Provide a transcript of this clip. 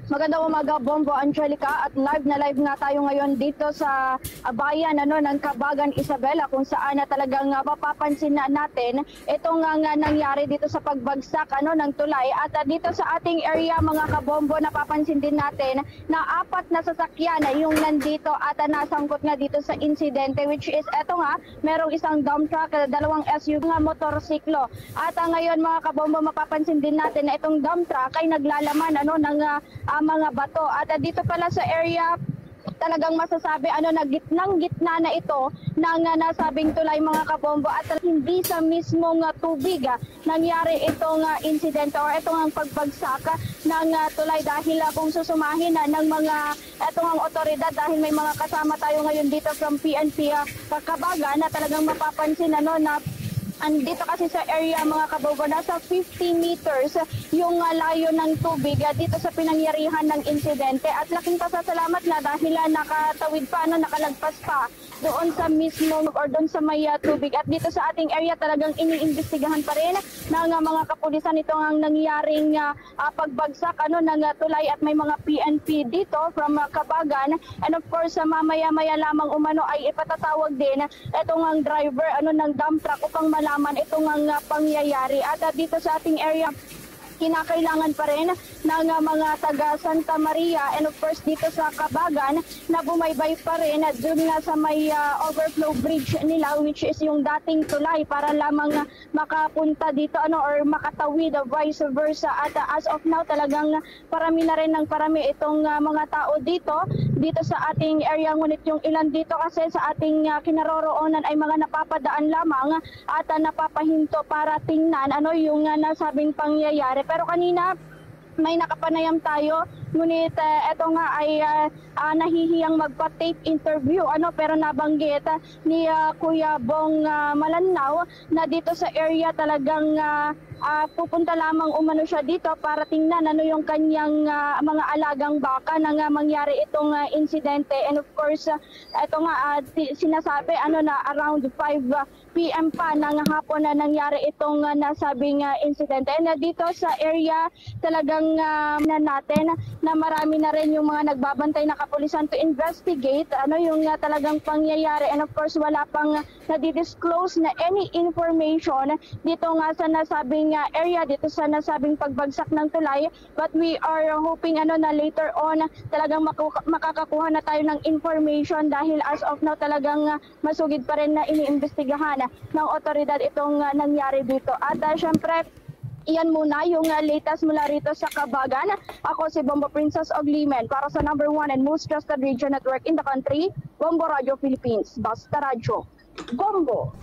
Magandang umaga, Bombo Angelica, at live na live nga tayo ngayon dito sa bayan ng Cabagan, Isabela, kung saan talagang mapapansin na natin itong nangyari dito sa pagbagsak ng tulay. At dito sa ating area, mga kabombo, napapansin din natin na 4 na sasakyan yung nandito at nasangkot nga dito sa insidente, which is eto nga, merong isang dump truck, 2 SUV nga motorsiklo. At ngayon, mga kabombo, mapapansin din natin na itong dump truck ay naglalaman ng mga bato. At dito pala sa area, talagang masasabi na gitna na ito ng nasabing tulay, mga kabombo, at hindi sa mismong tubig nangyari itong insidente or itong pagbagsak ng tulay, dahil kung susumahin ng mga itong otoridad, dahil may mga kasama tayo ngayon dito from PNP Cabagan, na talagang mapapansin na andito kasi sa area, mga kabombo, nasa 50 meters yung layo ng tubig dito sa pinangyarihan ng insidente. At laking pasasalamat na dahil nakatawid pa, nakalagpas pa doon sa mismo or doon sa may tubig. At dito sa ating area, talagang iniimbestigahan pa rin ng mga kapulisan itong ang nangyaring pagbagsak ng tulay, at may mga PNP dito from Cabagan. And of course, mamaya-maya lamang umano ay ipatatawag din itong ang driver ng dump truck upang malaman itong ang pangyayari. At dito sa ating area, kinakailangan pa rin ng mga taga Santa Maria and of course dito sa Cabagan na bumaybay pa rin dun nga sa may overflow bridge nila, which is yung dating tulay, para lamang makapunta dito or makatawid vice versa. At as of now, talagang parami na rin ng parami itong mga tao dito sa ating area. Ngunit yung ilan dito kasi sa ating kinaroroonan ay mga napapadaan lamang at napapahinto para tingnan yung nasabing pangyayari. Pero kanina may nakapanayam tayo, ngunit eto nga ay nahihiyang magpa-tape interview pero nabanggit ni Kuya Bong Malanao na dito sa area talagang pupunta lamang umano siya dito para tingnan yung kanyang mga alagang baka nang mangyari itong insidente. And of course, ito nga sinasabi na around 5 PM pa ng hapon na nangyari itong nasabing insidente. And dito sa area, talagang natin na marami na rin yung mga nagbabantay na kapulisan to investigate yung talagang pangyayari. And of course, wala pang nadidisclose na any information dito nga sa nasabing area, dito sa nasabing pagbagsak ng tulay. But we are hoping na later on talagang makakakuha na tayo ng information, dahil as of now talagang masugid pa rin na iniimbestigahan ng otoridad itong nangyari dito. At syempre, iyan muna yung latest mula rito sa Cabagan. Ako si Bombo Princess Oglimen para sa number 1 and most trusted radio network in the country, Bombo Radio Philippines. Basta Radio Bombo!